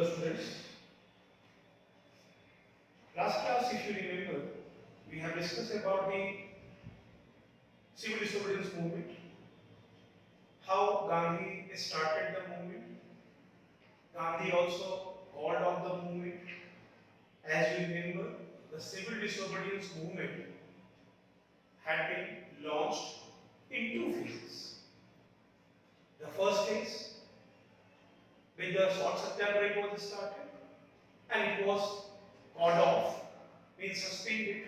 Hello students. Last class, if you remember, we have discussed about the civil disobedience movement, how Gandhi started the movement. Gandhi also called off the movement. As you remember, the civil disobedience movement had been launched in two phases. The first phase, with the short Satyagraha was started, and it was called off, means suspended,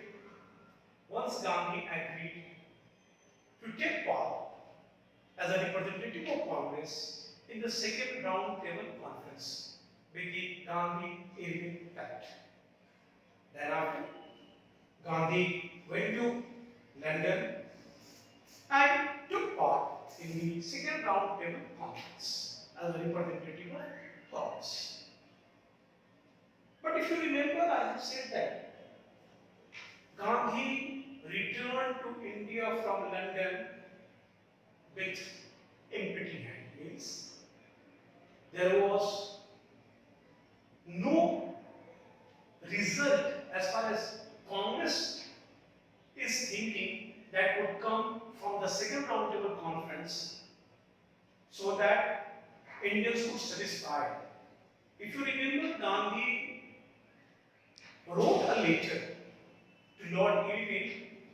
once Gandhi agreed to take part as a representative of Congress in the second round table conference with the Gandhi-Irving Pact. Thereafter, Gandhi went to London and took part in the second round table conference as a representative of Congress. But if you remember, I have said that Gandhi returned to India from London with empty hand, means there was no result as far as Congress is thinking that would come from the second roundtable conference so that Indians would satisfy. If you remember, Gandhi wrote a letter to Lord Irving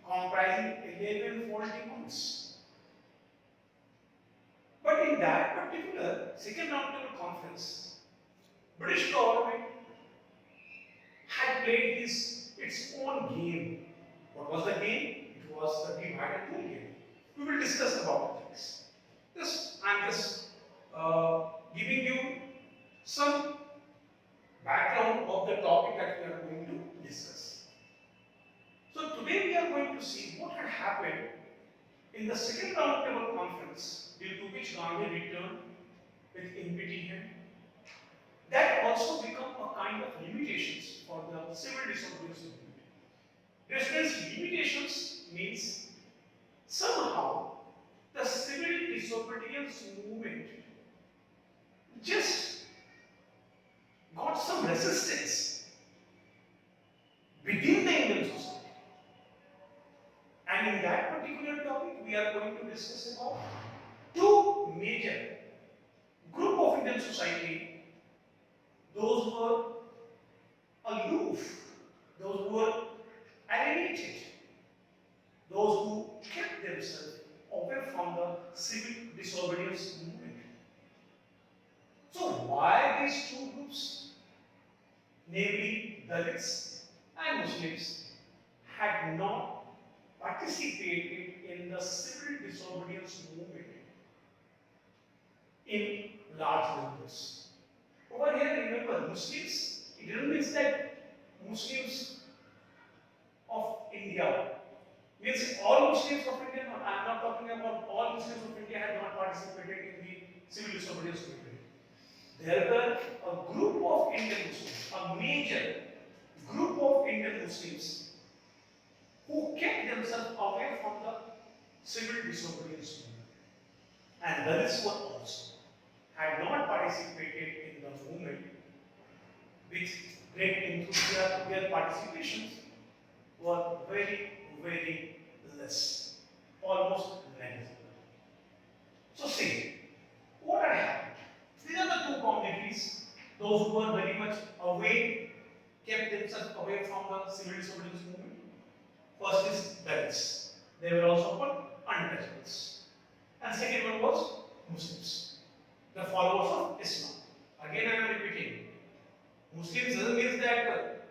comprising 11 faulty points. But in that particular second roundtable conference, British government had played its own game. What was the game? It was the divide and rule game. We will discuss about this. I am just giving you some background of the topic that we are going to discuss. So today we are going to see what had happened in the second roundtable conference, due to which Gandhi returned with empty hand. That also become a kind of limitations for the civil disobedience movement. Residence limitations means somehow the civil disobedience movement just got some resistance within the Indian society. And in that particular topic, we are going to discuss about two major group of Indian society, those who were aloof, those who were alienated, those who kept themselves away from the civil disobedience movement. So why these two groups, namely Dalits and Muslims, had not participated in the civil disobedience movement in large numbers? Over here, remember, Muslims, it doesn't mean that Muslims of India, means all Muslims of India, I am not talking about all Muslims of India had not participated in the civil disobedience movement. There were a group of Indian Muslims, a major group of Indian Muslims who kept themselves away from the civil disobedience movement. And Dalits were also had not participated in the movement with great enthusiasm. Their participations were very, very less, almost negligible. So see, what had happened? These are the two communities, those who were very much away, kept themselves away from the civil disobedience movement. First is Dalits. They were also called untouchables. And second one was Muslims, the followers of Islam. Again, I am repeating. Muslims doesn't mean that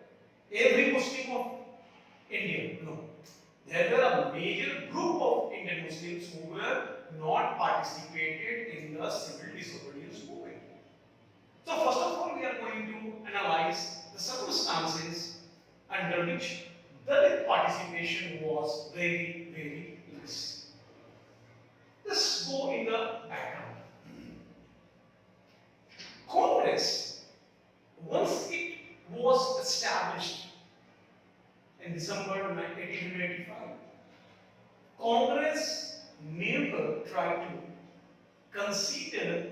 every Muslim of India. No. There were a major group of Indian Muslims who were not participated in the civil disobedience movement. So first of all, we are going to analyze the circumstances under which Dalit participation was very, very less. Let's go in the background. Congress, once it was established in December 1885, Congress never tried to consider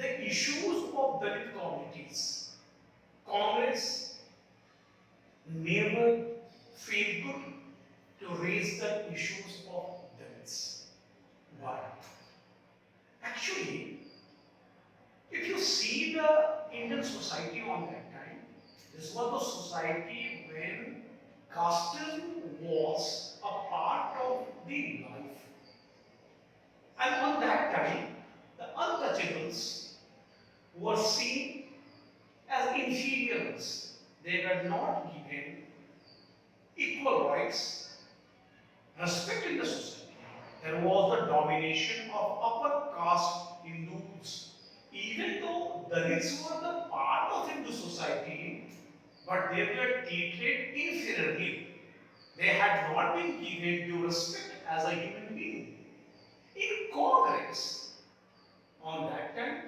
the issues of Dalit communities, Congress never feel good to raise the issues of Dalits. Why? Actually, if you see the Indian society on that time, this was the society when casteism was a part of the life. And on that time, the untouchables were seen as inferiors. They were not given equal rights, respect in the society. There was the domination of upper caste Hindus. Even though Dalits were the part of Hindu society, but they were treated inferiorly. They had not been given due respect as a human being. In Congress, on that time,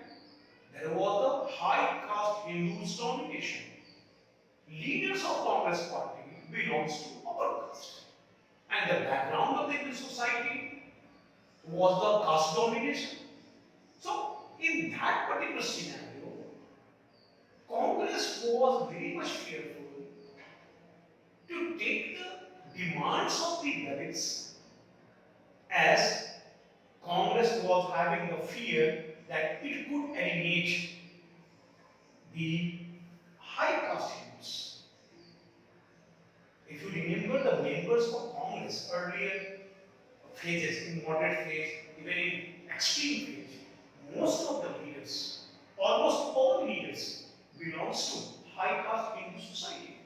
there was the high caste Hindus domination. Leaders of Congress party belongs to upper caste. And the background of the Indian society was the caste domination. So, in that particular scenario, Congress was very much fearful to take the demands of the Dalits, as Congress was having the fear that it could alienate the high caste Hindus. If you remember the members of Congress earlier phases, in moderate phase, even in extreme phase, most of the leaders, almost all leaders, belongs to high caste Hindu society.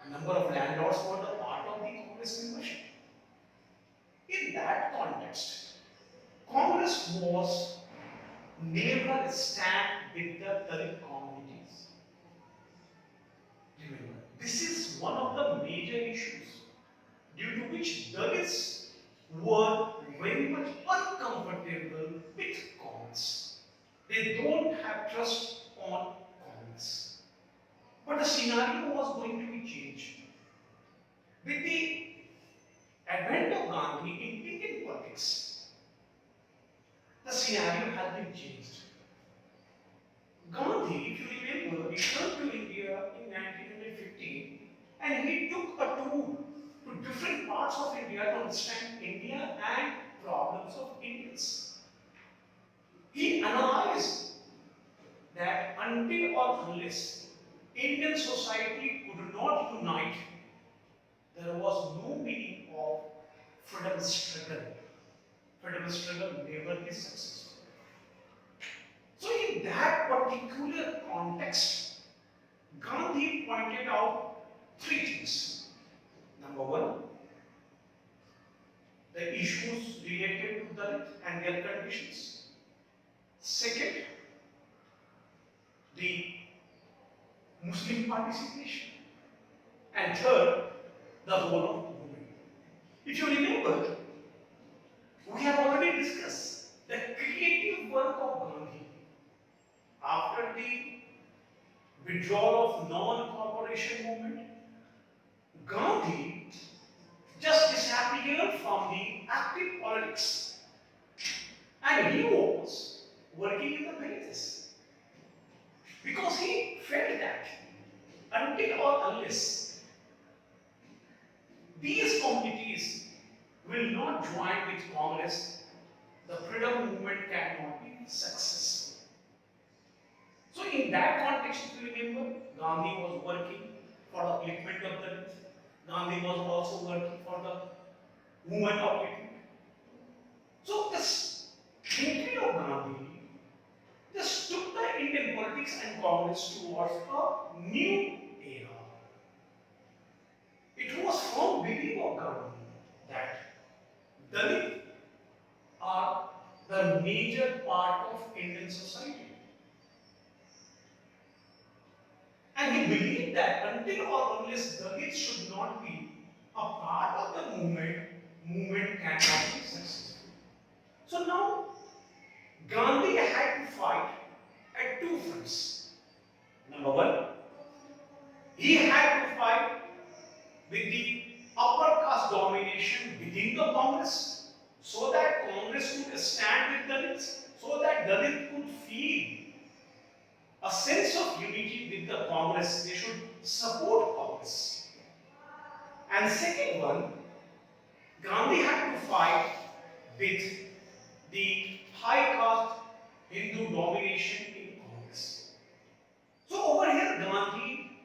A number of landlords were the part of the Congress membership. In that context, Congress was never a stand with the Dalit communities. Remember, this is one of the major issues due to which Dalits were very much uncomfortable with Congress. They don't have trust on Congress. But the scenario was going to be changed. With the advent of Gandhi in Indian politics, the scenario has been changed. Gandhi, if you remember, returned to India in 1915 and he took a tour to different parts of India to understand India and problems of Indians. He analyzed that until or unless Indian society could not unite, there was no meaning of freedom struggle. Freedom struggle never is successful. So in that particular context, Gandhi pointed out three things. Number one, the issues related to Dalit and their conditions. Second, the Muslim participation. And third, the role of women. If you remember, we have already discussed the creative work of Gandhi after the withdrawal of non-cooperation movement. Gandhi just disappeared from the active politics and he was working in the villages because he felt that until or unless these communities will not join with Congress, the freedom movement cannot be successful. So in that context, if you remember, Gandhi was working for the upliftment of the Dalit. Gandhi was also working for the women upliftment. So this entry of Gandhi just took the Indian politics and Congress towards a new era. It was from belief of Gandhi that Dalit are the major part of Indian society. And he believed that until or unless Dalits should not be a part of the movement cannot be successful. So now, Gandhi had to fight at two fronts. Number one, he had to fight with the upper caste domination within the Congress so that Congress would stand with Dalits, so so that Dalit could feel a sense of unity with the Congress. They should support Congress. And second one, Gandhi had to fight with the high caste Hindu domination in Congress. So over here, Gandhi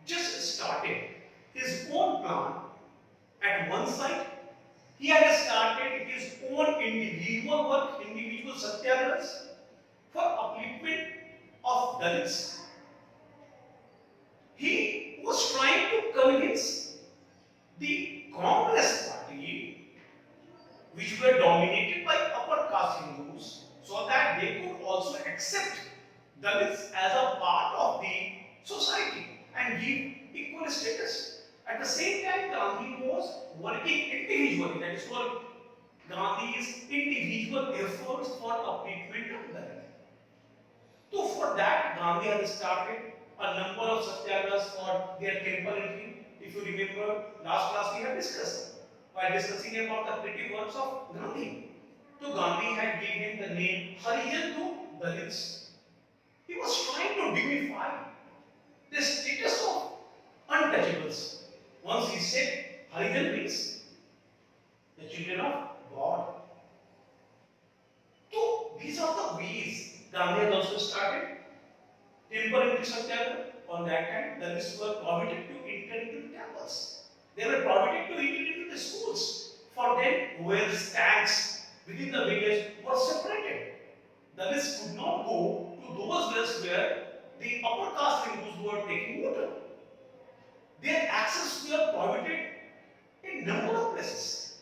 just started his own plan. At one side, he had started his own individual work, individual satyagrahas for upliftment of Dalits. He was trying to convince the Congress party, which were dominated by upper caste Hindus, so that they could also accept Dalits as a part of the society and give equal status. At the same time, Gandhi was working individually, that is called Gandhi's individual efforts for upliftment of Dalit. So for that, Gandhi has started a number of satyagrahas for their temple entry. If you remember, last class we have discussed while discussing about the creative works of Gandhi. So Gandhi had given the name Harijan to Dalits. He was trying to dignify the status of untouchables. Once he said Harijan means the children of God. So these are the ways Gandhi has also started. Temple entry satyagraha. On that time, the Dalits were prohibited to enter into the temples. They were prohibited to enter into the schools. For them, where the stands within the village were separated. The Dalits could not go to those wells where the upper caste Hindus were taking water. Their access were prohibited in number of places.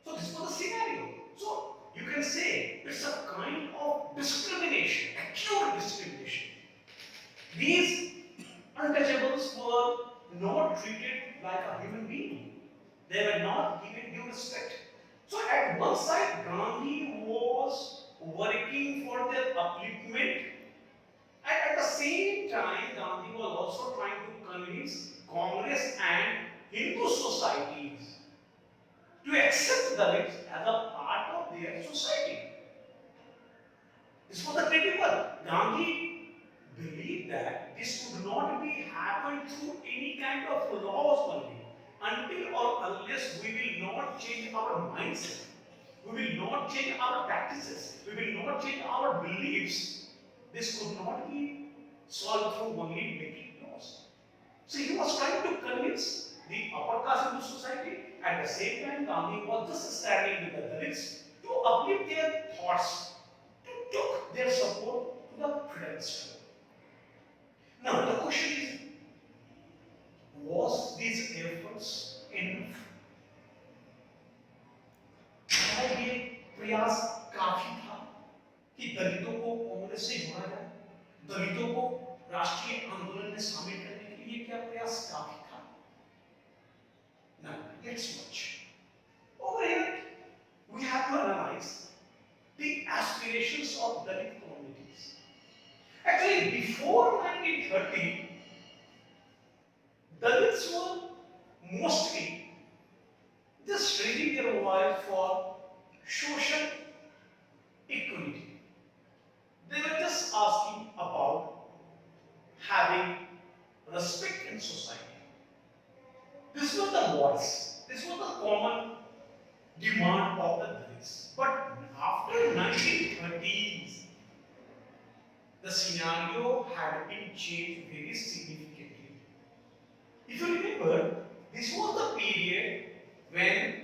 So this was the scenario. So you can say it's a kind of discrimination, acute discrimination. These untouchables were not treated like a human being. They were not given due respect. So at one side, Gandhi was working for their upliftment, and at the same time, Gandhi was also trying to convince Congress and Hindu societies to accept Dalits as a part of their society. This was the critical. Gandhi believed that this could not be happened through any kind of laws only, until or unless we will not change our mindset, we will not change our practices, we will not change our beliefs. This could not be solved through only making laws. So he was trying to convince the upper caste Hindu society. At the same time, Gandhi was just standing with the Dalits to uplift their thoughts, to took their support to the freedom struggle. Now the question is, was these efforts enough? क्या ये प्रयास काफी था कि दलितों को कांग्रेस से जोड़ा जाए, दलितों को राष्ट्रीय आंदोलन में शामिल करने के लिए क्या प्रयास काफी था? Now let's watch. Over here we have to analyze the aspirations of Dalit communities. Actually, before 1930, Dalits were mostly just raising their voice for social equality. They were just asking about having respect in society. This was the voice, this was the common demand of the Dalits. But after 1930s, the scenario had been changed very significantly. If you remember, this was the period when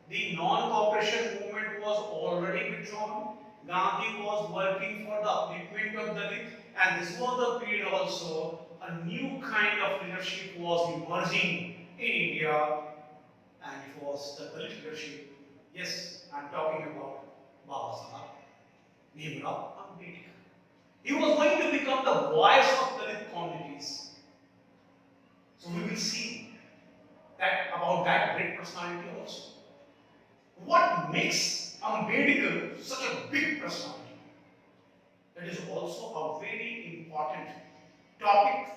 the non-cooperation movement was already withdrawn. Gandhi was working for the upliftment of Dalit, and this was the period also a new kind of leadership was emerging in India, and it was the Dalit leadership. Yes, I am talking about Baba Saheb Bhimrao Ambedkar. He was going to become the voice of Dalit communities. So we will see that about that great personality also. What makes Ambedkar such a big personality? That is also a very important topic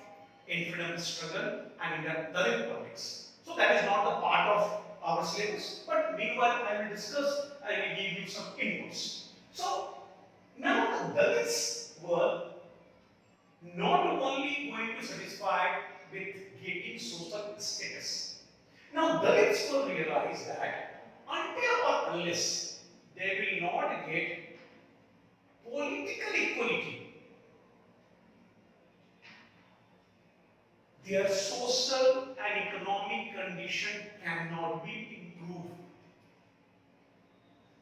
in freedom struggle and in the Dalit politics. So that is not the part of our syllabus, but meanwhile I will discuss, I will give you some inputs. So Now the Dalits were not only going to satisfy with getting social status. Now Dalits will realize that until or unless they will not get political equality, their social and economic condition cannot be improved.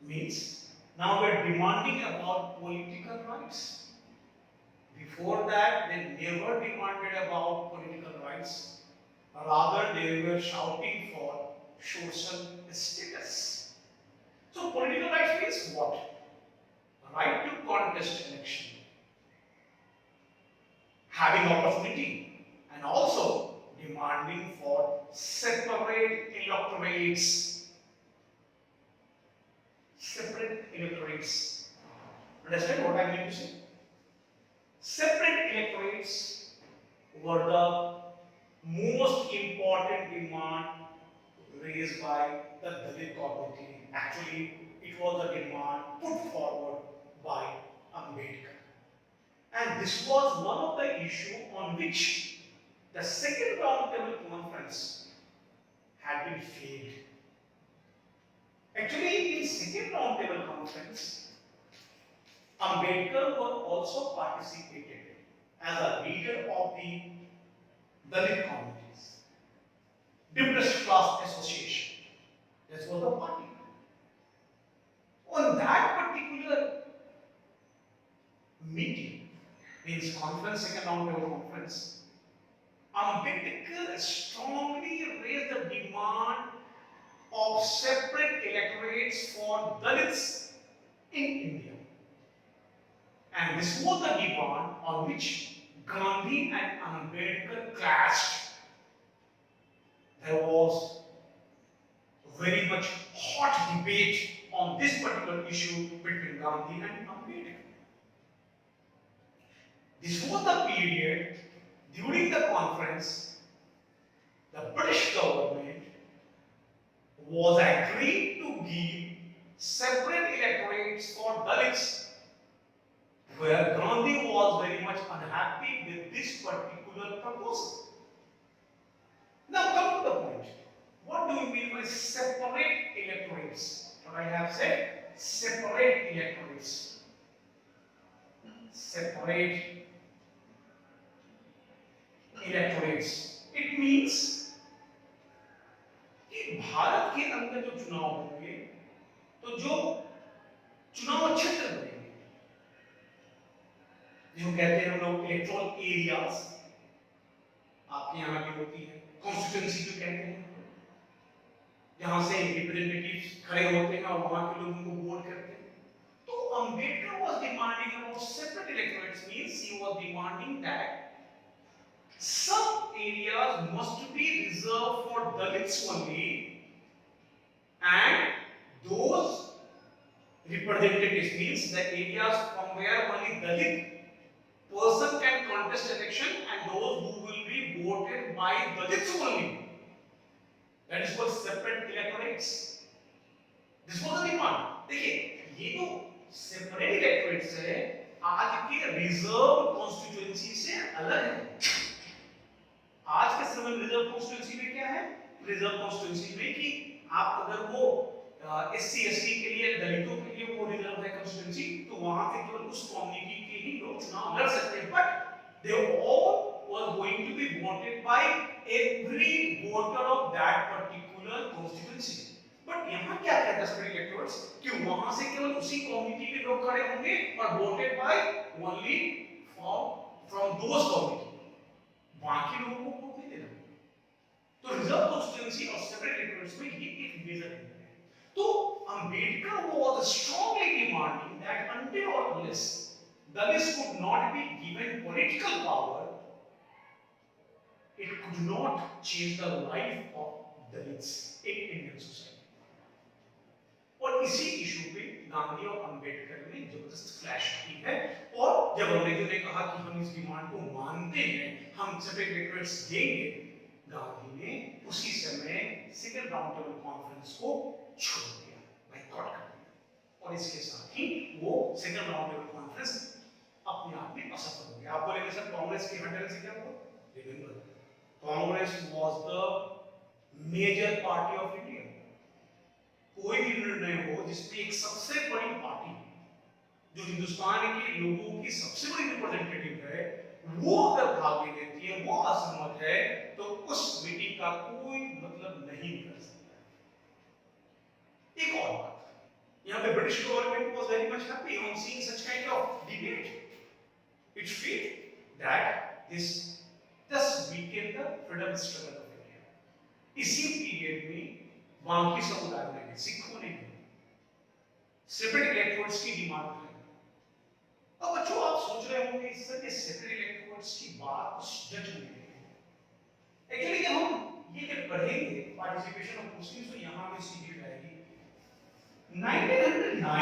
Means now we're demanding about political rights. Before that, they never demanded about political rights. Rather, they were shouting for social status. So, political rights means what? Right to contest election, having opportunity, and also demanding for separate electorates. Separate electorates. Understand what I mean to say? Separate electorates were the most important demand raised by the Dalit community. Actually, it was a demand put forward by Ambedkar. And this was one of the issues on which the second roundtable conference had been failed. Actually, in second roundtable conference, Ambedkar was also participated as a leader of the Dalit communities, Depressed Class Association. This was the party. On that particular meeting, means conference, second roundtable conference, Ambedkar strongly raised the demand of separate electorates for Dalits in India. And this was the demand on which Gandhi and Ambedkar clashed. There was very much hot debate on this particular issue between Gandhi and Ambedkar. This was the period during the conference the British government was agreed to give separate electorates for Dalits, where Gandhi was very much unhappy with this particular proposal. Now come to the point. What do you mean by separate electorates? What I have said, separate electorates. Separate electorates. It means कि भारत के अंदर जो चुनाव होंगे तो जो चुनाव क्षेत्र बनेंगे, जो कहते हैं हम लोग इलेक्टोरल एरियाज, आपके यहाँ भी होती है, कॉन्स्टिट्यूएंसी जो कहते हैं, जहां से रिप्रेजेंटेटिव्स खड़े होते हैं और वहां के लोग उनको वोट करते हैं. तो Ambedkar was demanding about separate electorates, means he was demanding that some areas must be reserved for Dalits only, and those representatives, means the areas from where only Dalit person can contest election, and those who will be voted by Dalits only. That is called separate electorates. This was the demand. देखिए, ये जो separate electorates है, आज के reserve constituency से अलग है. आज के समय में रिजर्व कॉन्स्टिट्यूएंसी में क्या है? रिजर्व कॉन्स्टिट्यूएंसी में कि आप अगर वो एससी एसटी के लिए, दलितों के लिए वो रिजर्व है कॉन्स्टिट्यूएंसी, तो वहां से केवल उस कम्युनिटी के ही लोग चुनाव लड़ सकते हैं. But they all were going to be voted by every voter of that particular constituency. But यहाँ क्या कहता है सेपरेट इलेक्टोर्स कि वहां से केवल उसी कम्युनिटी के लोग खड़े होंगे और voted by only from those community, बाकी लोगों को वोट नहीं देना. तो रिजर्व कॉन्स्टिट्यूएंसी और सेपरेट इलेक्टोर्स में ये एक मेजर है. तो Ambedkar was strongly demanding that until or unless Dalits could not be given political power, it could not change the life of Dalits in Indian society. और इसी issue पे गांधी और अंबेडकर ने जबरदस्त क्लैश की है. और जब अंग्रेजों ने कहा कि हम इस डिमांड को मानते हैं, हम सेपरेट इलेक्टोरेट्स देंगे, गांधी ने उसी समय सेकंड राउंड टेबल कॉन्फ्रेंस को छोड़ दिया, बायकॉट कर दिया. और इसके साथ ही वो सेकंड राउंड टेबल कॉन्फ्रेंस अपने आप में असफल हो गया। आप बोलेंगे सर कांग्रेस की हटने से क्या हुआ? Remember, Congress was the major party of India. कोई भी निर्णय हो जिसमें एक सबसे बड़ी पार्टी जो हिंदुस्तान के लोगों की सबसे बड़ी रिप्रेजेंटेटिव है, वो अगर भाग नहीं देती है, वो असहमत है, तो उस मीटिंग का कोई मतलब नहीं कर सकता। एक और बात, यहाँ पे British government was very much happy on seeing such kind of debate. It feel that this Weeknd the freedom struggle of India. इसी पीरियड में बाकी समुदाय ने, सिखों ने सेपरेट इलेक्टोरेट्स की डिमांड की। अब बच्चों आप सोच रहे होंगे इस सर ये सेपरेट इलेक्टोरेट्स की बात कुछ जज नहीं है। एक्चुअली हम ये जब पढ़ेंगे पार्टिसिपेशन ऑफ मुस्लिम्स, तो यहां पे सीधी आएगी 1909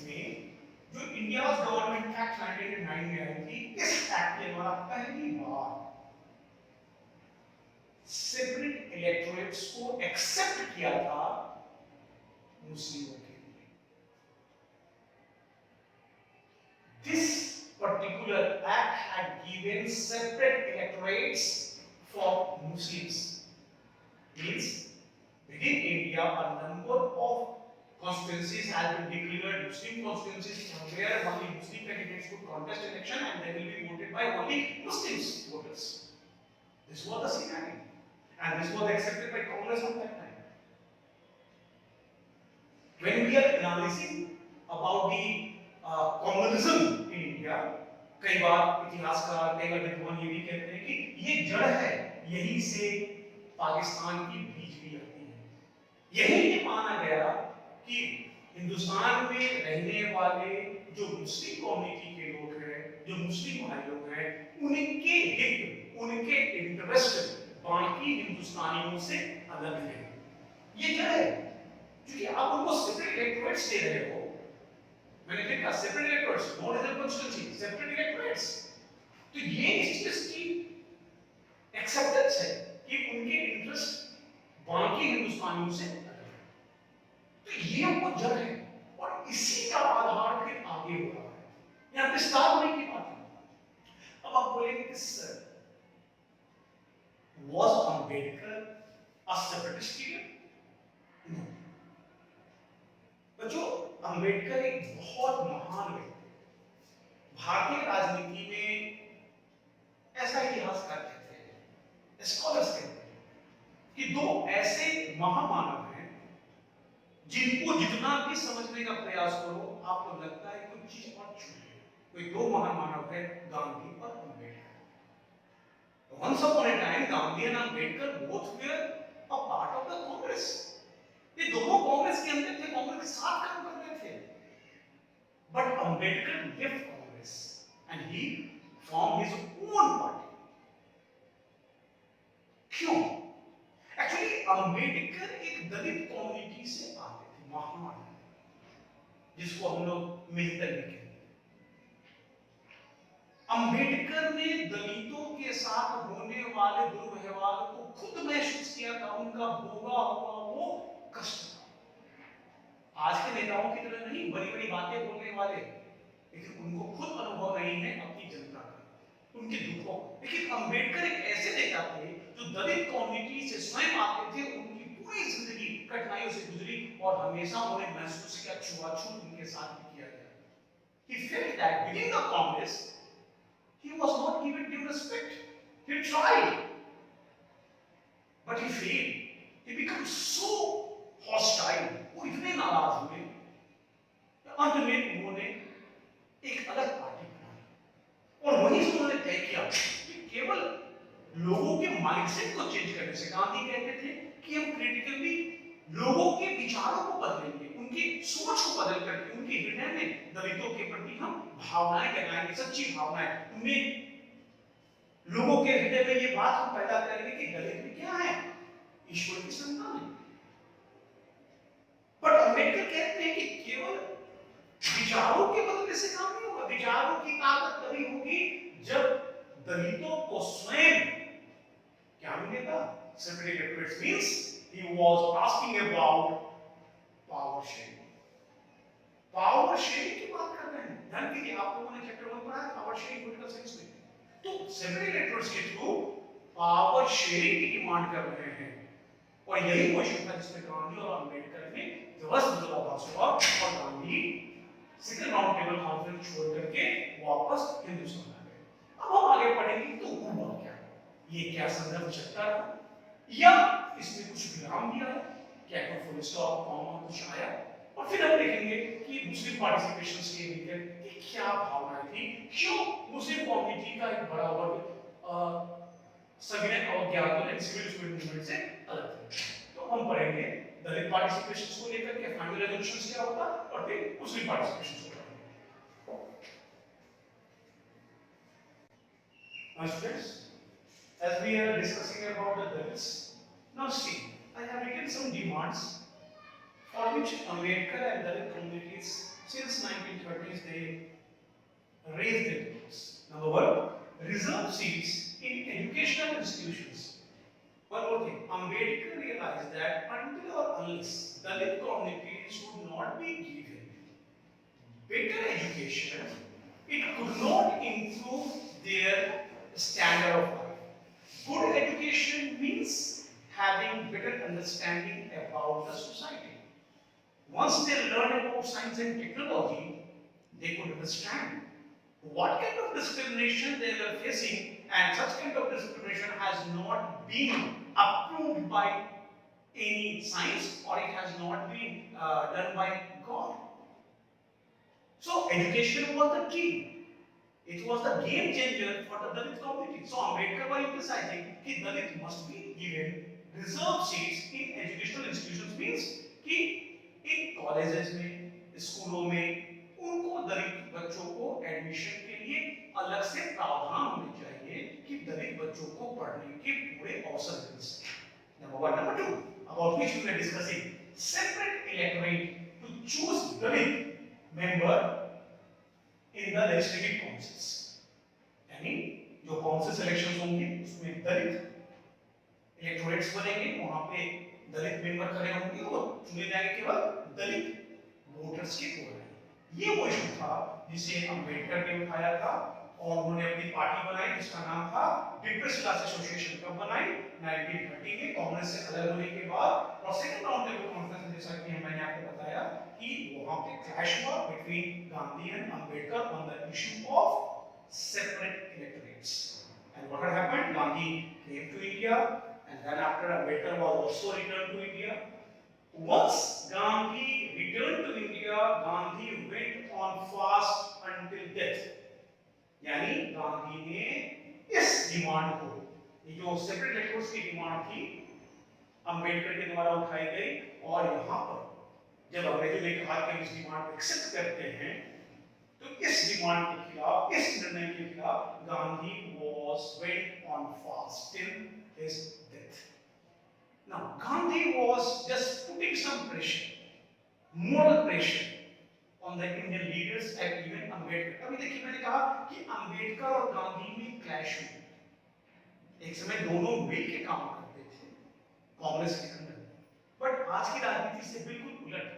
में जो इंडिया गवर्नमेंट एक्ट 1909 में आई थी, इस एक्ट के द्वारा पहली बार सेपरेट इलेक्टोरेट्स को एक्सेप्ट किया था मुस्लिमों के लिए। This particular act had given separate electorates for Muslims. Means within India a number of constituencies have been declared Muslim constituencies where only Muslim candidates could contest election and they will be voted by only Muslims voters. This was the scenario and this was accepted by Congress at that time. When we are analyzing about the communism in India, कई बार इतिहासकार, कई बार विद्वान ये भी कहते हैं कि ये जड़ है, यहीं से पाकिस्तान की बीज भी आती है। यही ये माना गया कि हिंदुस्तान में रहने वाले जो मुस्लिम कम्युनिटी के लोग हैं, जो मुस्लिम भाई लोग हैं, उनके हित, उनके इंटरेस्ट बाकी हिंदुस्तानियों से अलग है। ये जड़ है, क्योंकि आप उनको सेपरेट इलेक्टोरेट्स दे रहे हो। मैंने लिखा separate electorates, not as a constituency, separate electorates. तो ये इस चीज की एक्सेप्टेंस है कि उनके इंटरेस्ट बाकी हिंदुस्तानियों से अलग है। तो ये वो जड़ है और इसी का आधार फिर आगे हो रहा है। यहाँ विस्तार होने की बात है। अब आप बोलेंगे कि sir was Ambedkar a separatist figure? No. बच्चों, अंबेडकर एक बहुत महान व्यक्ति। भारतीय राजनीति में ऐसा इतिहासकार कहते हैं, स्कॉलर्स कहते हैं कि दो ऐसे महामानव हैं जिनको जितना भी समझने का प्रयास करो आपको लगता है कुछ चीज और छूट गई। कोई दो महान मानव है, गांधी और Ambedkar. Once upon a time, Gandhi and Ambedkar both were a part of the Congress. ये दोनों कांग्रेस के अंदर थे, कांग्रेस के साथ काम कर रहे थे। But Ambedkar left Congress and he formed his own party. क्यों? Actually, Ambedkar एक दलित कम्युनिटी से आते थे, महान, जिसको हम लोग मिलकर भी कहते हैं। अंबेडकर ने दलितों के साथ होने वाले दुर्व्यवहार को खुद महसूस किया था, उनका भोगा हुआ वो कष्ट था। आज के नेताओं की तरह नहीं बड़ी बड़ी बातें बोलने वाले, लेकिन उनको खुद अनुभव नहीं है अपनी जनता का, उनके दुखों। लेकिन अंबेडकर एक ऐसे नेता थे जो दलित कम्युनिटी से स्वयं आते थे, उनकी पूरी जिंदगी कठिनाइयों से गुजरी और हमेशा उन्हें महसूस किया छुआछूत उनके साथ भी किया गया। He felt that within the Congress he was not given due respect. He tried, but he failed. He became so hostile. वो इतने नाराज हुए, अंत में उन्होंने एक अलग पार्टी बनाई और वहीं से उन्होंने तय किया कि केवल लोगों के माइंडसेट को चेंज करने से, गांधी कहते थे कि हम क्रिटिकली लोगों के विचारों को बदलेंगे, उनकी सोच को बदल करके उनके हृदय में दलितों के प्रति हम भावनाएं जगाएंगे, सच्ची भावनाएं, उनमें लोगों के हृदय में ये बात हम पैदा करेंगे कि दलित भी क्या है, ईश्वर की संतान है। पर अंबेडकर कहते हैं कि केवल विचारों के बदलने से काम नहीं होगा। विचारों की ताकत तभी होगी जब दलितों को स्वयं क्या मिलेगा। Separate electorates means he was asking about power sharing. Power sharing की बात कर रहे हैं। ध्यान दीजिए, आप लोगों ने चैप्टर 1 पढ़ा है पावर शेयरिंग पॉलिटिकल साइंस में। तो सेपरेट इलेक्टोरेट्स के थ्रू पावर शेयरिंग की डिमांड कर रहे हैं, और यही वो इशू था जिसमें गांधी और अंबेडकर ने ध्वस्त विरोधाभास हुआ और Gandhi second round table conference छोड़ करके वापस हिंदुस्तान आ गए। अब हम आगे पढ़ेंगे तो हुआ क्या, ये क्या संदर्भ चलता रहा, या इसमें कुछ विराम दिया है, क्या कोई फुल स्टॉप कॉमा कुछ आया, और फिर हम देखेंगे कि मुस्लिम पार्टिसिपेशंस के लेकर कि क्या भावनाएं थी, क्यों मुस्लिम कम्युनिटी का एक बड़ा वर्ग सविनय अवज्ञात और सिविल मूवमेंट से अलग थे। तो हम पढ़ेंगे दलित पार्टिसिपेशंस को लेकर के फाइनल रेजोल्यूशंस क्या होता, और फिर मुस्लिम पार्टिसिपेशंस को पढ़ेंगे। Now students, as we are discussing about the Dalits, now see, I have written some demands for which Ambedkar and Dalit communities since 1930s they raised their demands. Number one, reserve seats in educational institutions. One more thing, Ambedkar realized that until or unless Dalit communities would not be given better education, it could not improve their standard of life. Good education means having better understanding about the society. Once they learn about science and technology, they could understand what kind of discrimination they were facing, and such kind of discrimination has not been approved by any science, or it has not been done by God. So education was the key. It was the game changer for the Dalit community. So Ambedkar was emphasizing that Dalit must be given reserved seats in educational institutions, means कि इन colleges में, स्कूलों में उनको दलित बच्चों को admission के लिए अलग से प्रावधान होने चाहिए कि दलित बच्चों को पढ़ने के पूरे अवसर मिल सके। Number one, number two, about which we are discussing separate electorate to choose Dalit member in the legislative councils. यानी जो काउंसिल इलेक्शंस होंगे उसमें दलित इलेक्टोरेट्स बनेंगे, वहां पे दलित मेंबर खड़े होंगे और चुने जाएंगे केवल दलित वोटर्स के द्वारा। ये वो इशू था जिसे अंबेडकर ने उठाया था, और उन्होंने अपनी पार्टी बनाई जिसका नाम था पीपल्स क्लास एसोसिएशन। कब बनाई? 1930 में, कांग्रेस से अलग होने के बाद। और सेकंड राउंड टेबल कॉन्फ्रेंस में जैसा कि मैंने आपको बताया कि वहां पे क्लैश हुआ between Gandhi and Ambedkar on the issue of separate electorates. And what happened, Gandhi came to India, and then after Ambedkar was also returned to India. Once Gandhi returned to India, Gandhi went on fast until death. यानी गांधी ने इस demand को, ये जो separate electorates की demand थी, अंबेडकर के द्वारा उठाई गई, और यहाँ पर जब अंग्रेजों ने कहा कि इस डिमांड को एक्सेप्ट करते हैं, तो इस डिमांड के खिलाफ, इस निर्णय के खिलाफ Gandhi was went on fast till his death. Now Gandhi was just putting some pressure, moral pressure on the Indian leaders and even Ambedkar. अभी देखिए, मैंने कहा कि अंबेडकर और गांधी में क्लैश हुई, एक समय दोनों मिल के काम करते थे कांग्रेस के अंदर, बट आज की राजनीति से बिल्कुल उलट,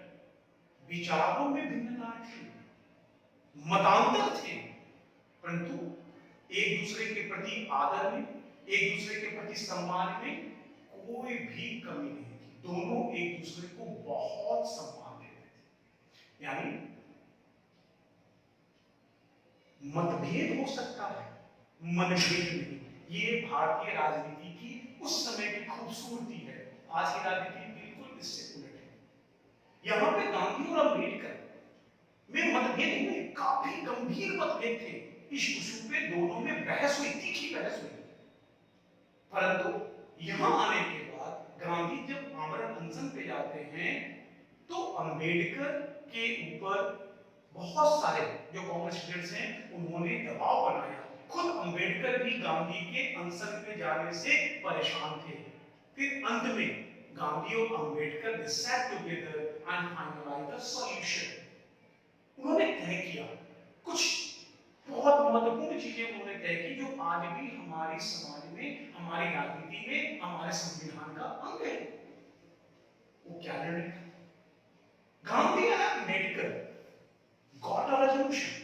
विचारों में भिन्नता थी, मतांतर थे, परंतु एक दूसरे के प्रति आदर में, एक दूसरे के प्रति सम्मान में कोई भी कमी नहीं थी। दोनों एक दूसरे को बहुत सम्मान देते थे। यानी मतभेद हो सकता है, मनभेद नहीं। ये भारतीय राजनीति की उस समय की खूबसूरती है। आज की राजनीति बिल्कुल इससे उलट है। यहाँ पे गांधी और अंबेडकर में मतभेद हुए, काफी गंभीर मतभेद थे। इस इशू पे दोनों में बहस हुई, तीखी बहस हुई, परंतु यहां आने के बाद गांधी जब आमरण अनशन पे जाते हैं, तो अंबेडकर के ऊपर बहुत सारे जो कांग्रेस लीडर्स हैं उन्होंने दबाव बनाया। खुद अंबेडकर भी गांधी के अनशन पे जाने से परेशान थे। फिर अंत में गांधी और अंबेडकर ने sat together and finalize the solution. उन्होंने तय किया कुछ बहुत महत्वपूर्ण चीजें, उन्होंने तय की जो आज भी हमारी समाज में, हमारी राजनीति में, हमारे संविधान का अंग है। क्या निर्णय था? Gandhi and Ambedkar got a resolution.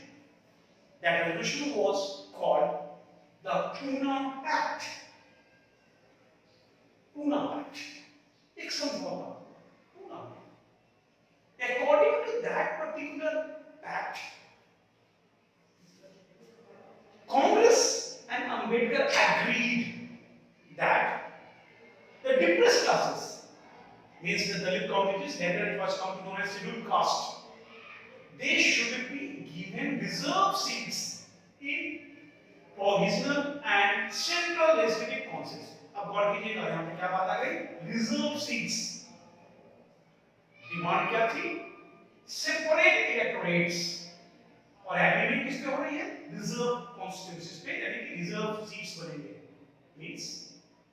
That resolution was called the Pune Pact. Pune Pact. एक समझौता, Pune Pact. According to that particular pact, Congress and Ambedkar agreed that the depressed classes, means the Dalit communities, later it was come to known as scheduled caste, they should be given reserved seats in provisional and central legislative councils. अब गौर कीजिएगा यहाँ पे क्या बात आ गई? Reserve seats. Demand क्या थी? Separate electorates. और एग्रीमेंट किस पे हो रही है? रिजर्व कॉन्स्टिट्यूएंसीज पे, यानी कि रिजर्व सीट्स बनेंगे। मींस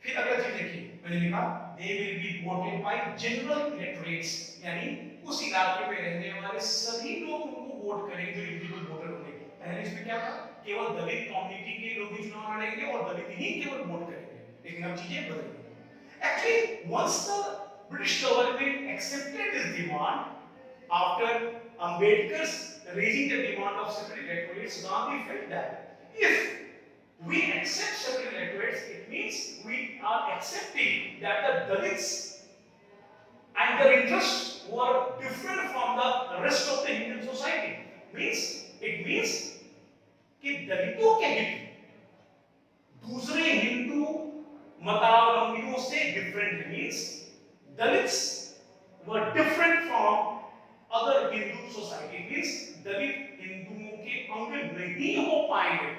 फिर अगला चीज देखिए, मैंने लिखा they will be voted bye general electorates, यानी उस इलाके में रहने वाले सभी लोग उनको वोट करेंगे जो एलिजिबल वोटर होंगे। पहले इसमें क्या था? केवल दलित कम्युनिटी के लोग ही चुनाव लड़ेंगे और दलित ही केवल वोट करेंगे, लेकिन अब चीजें बदल गई। Actually, once the British government accepted this demand after Ambedkar's raising the demand of separate electorates, Gandhi felt that if we accept separate electorates, it means we are accepting that the Dalits and their interests were different from the rest of the Indian society. It means कि दलितों के हित दूसरे हिंदू मतावलंबियों से different है। Means Dalits were different from other Hindu society. Means Dalit हिंदुओं के अंग नहीं हो पाएंगे।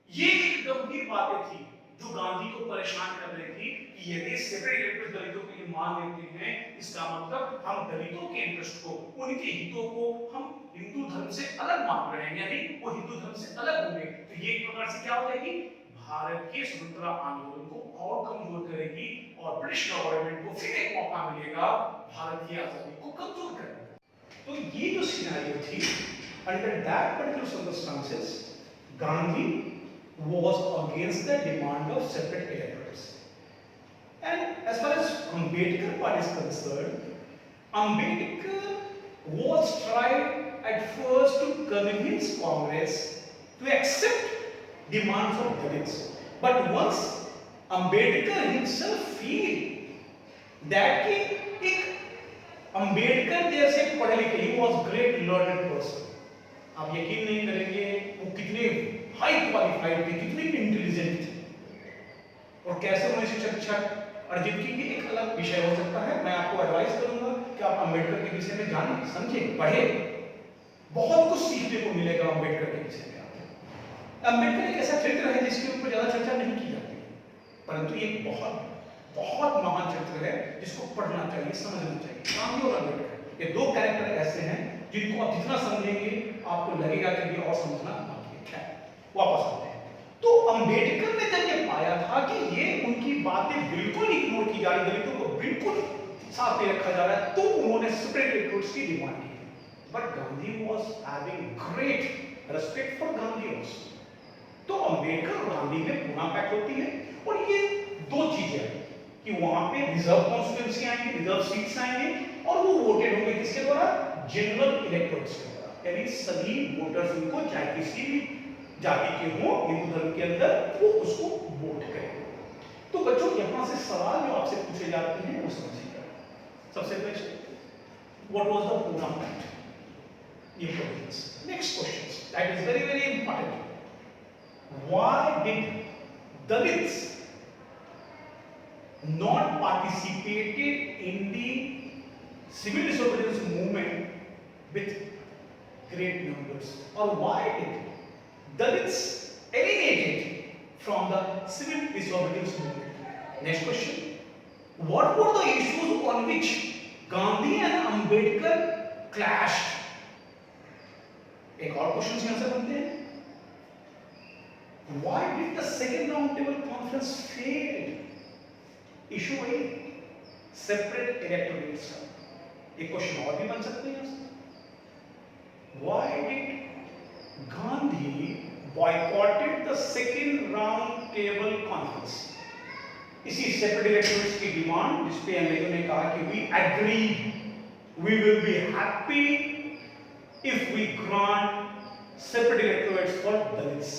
ये एक गंभीर बातें थी जो गांधी को परेशान कर रही थी कि यदि सेपरेट इलेक्टोरेट दलितों के लिए मान लेते हैं, इसका मतलब हम दलितों के इंटरेस्ट को, उनके हितों को हम हिंदू धर्म से अलग मान रहे हैं, यानी वो हिंदू धर्म से अलग होंगे। तो ये एक प्रकार से क्या हो जाएगी? भारत के स्वतंत्रता आंदोलन को और कमजोर करेगी और ब्रिटिश गवर्नमेंट को फिर एक मौका मिलेगा भारत की आजादी को कमजोर करने का। तो ये जो सिनेरियो थी, under that particular circumstances, Gandhi was against the demand of separate electorates. And as far as Ambedkar part is concerned, Ambedkar was tried at first to convince Congress to accept demands of Dalits. But once Ambedkar himself feel that एक Ambedkar जैसे पढ़े लिखे, he was great learned person, आप यकीन नहीं करेंगे वो कितने हाई क्वालिफाइड थे, कितने इंटेलिजेंट थे और कैसे उन्होंने शिक्षा अर्जित की। ये एक अलग विषय हो सकता है। मैं आपको एडवाइस करूंगा कि आप अंबेडकर के विषय में जानें, समझें, पढ़ें, बहुत कुछ सीखने को मिलेगा अंबेडकर के विषय में। अंबेडकर एक ऐसा चरित्र है जिसके ऊपर ज्यादा चर्चा नहीं की जाती, परंतु ये बहुत बहुत महान चरित्र है जिसको पढ़ना चाहिए, समझना चाहिए। गांधी और अंबेडकर ये दो कैरेक्टर ऐसे हैं जिनको आप जितना समझेंगे आपको लगेगा कि ये और समझना बाकी है। वापस आते हैं। तो अंबेडकर ने जब ये पाया था कि ये उनकी बातें बिल्कुल इग्नोर की जा रही, दलितों को बिल्कुल साथ में रखा जा रहा है, तो उन्होंने सेपरेट इलेक्टोरेट्स की डिमांड की। But Gandhi was having great respect for Gandhi also. तो अंबेडकर और गांधी में पुणे पैक्ट होती है और ये दो चीजें हैं कि वहां पे रिजर्व कॉन्स्टिट्यूएंसी आएंगे, रिजर्व सीट्स आएंगे और वो वोटेड होंगे किसके द्वारा? जनरल इलेक्टोरेट्स के द्वारा, यानी सभी वोटर्स उनको चाहे किसी भी जाति के हो हिंदू धर्म के अंदर, वो उसको वोट करेंगे। तो बच्चों यहां से सवाल जो आपसे पूछे जाते हैं वो समझिएगा। सबसे पहले what was the Pune pact? ये questions, next questions, that is very very important. Why did Dalits not participated in the civil disobedience movement with great numbers, or why did Dalits alienated from the civil disobedience movement? Next question, what were the issues on which Gandhi and Ambedkar clashed? एक और question यहाँ से बनते हैं, why did the second round table conference fail? Issue वही separate electorates का। एक question और भी बन सकते हैं। Why did Gandhi boycotted the second round table conference? इसी सेपरेट इलेक्टोरेट्स की डिमांड, जिसपे अंग्रेजों ने कहा कि we agree, we will be happy if we grant separate electorates for Dalits.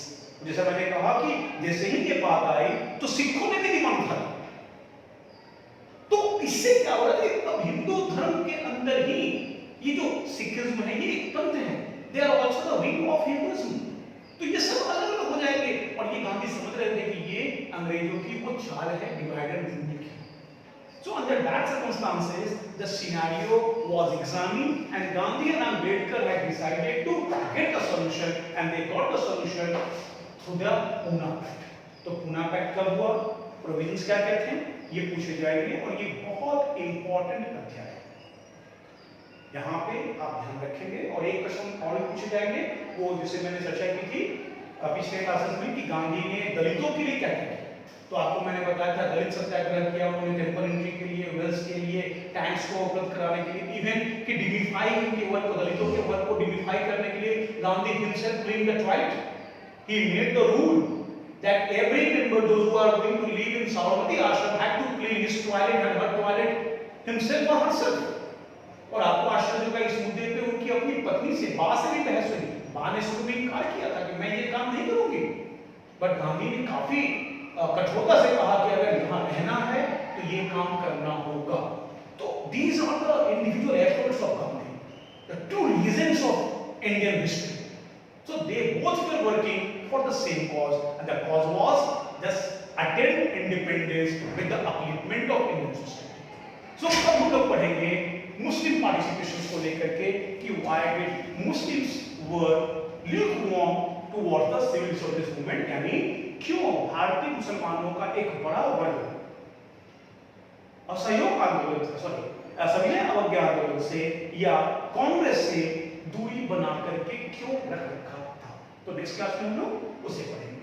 जैसा मैंने कहा कि जैसे ही ये बात आई तो सिखों ने भी डिमांड उठाई। तो इससे क्या हो रहा है, अब हिंदू धर्म के अंदर ही ये जो सिखिज्म है ये एक पंथ है, they are also the wing of Hinduism. तो ये सब अलग अलग हो जाएंगे, और ये गांधी समझ रहे थे कि ये अंग्रेजों की वो चाल है डिवाइड एंड रूल की। So under that circumstances, the scenario was examined and Gandhi and Ambedkar had decided to get a solution, and they got the solution through the Pune Pact. तो Pune Pact कब हुआ, provisions क्या क्या थे, ये पूछे जाएंगे, और ये बहुत इंपॉर्टेंट अध्याय है। यहाँ पे आप ध्यान रखेंगे, और एक क्वेश्चन और पूछे जाएंगे, वो जिसे मैंने चर्चा की थी पिछले क्लासेस में कि गांधी ने दलितों के लिए क्या किया। तो आपको मैंने बताया था दलित सत्याग्रह किया उन्होंने, टेम्पल एंट्री के लिए, वेल्स के लिए, टैक्स को उपलब्ध कराने के लिए, इवन कि डिमिफाई के वर्क को, दलितों के वर्क को डिमिफाई करने के लिए Gandhi himself bring the toilet, he made the rule that every member, those who are going to live in Sabarmati ashram, had to clean his toilet and her toilet himself or herself. और आपको आश्चर्य होगा इस मुद्दे पे उनकी अपनी पत्नी से बा से भी बहस हुई, बा ने शुरू में इनकार किया था कि मैं ये काम नहीं करूंगी, बट गांधी ने काफी कठोरता से कहा कि अगर यहाँ रहना है तो ये काम करना होगा। तो these are the individual efforts of Gandhi, the two reasons of Indian history. So they both were working for the same cause, and the cause was just attain independence with the upliftment of Indian society. So अब हम लोग पढ़ेंगे मुस्लिम participation को लेकर के कि why did Muslims were lukewarm towards the civil service movement, यानी क्यों भारतीय मुसलमानों का एक बड़ा वर्ग असहयोग आंदोलन, सविनय अवज्ञा आंदोलन से या कांग्रेस से दूरी बना करके क्यों रख रखा था। तो नेक्स्ट क्लास में हम लोग उसे पढ़ेंगे।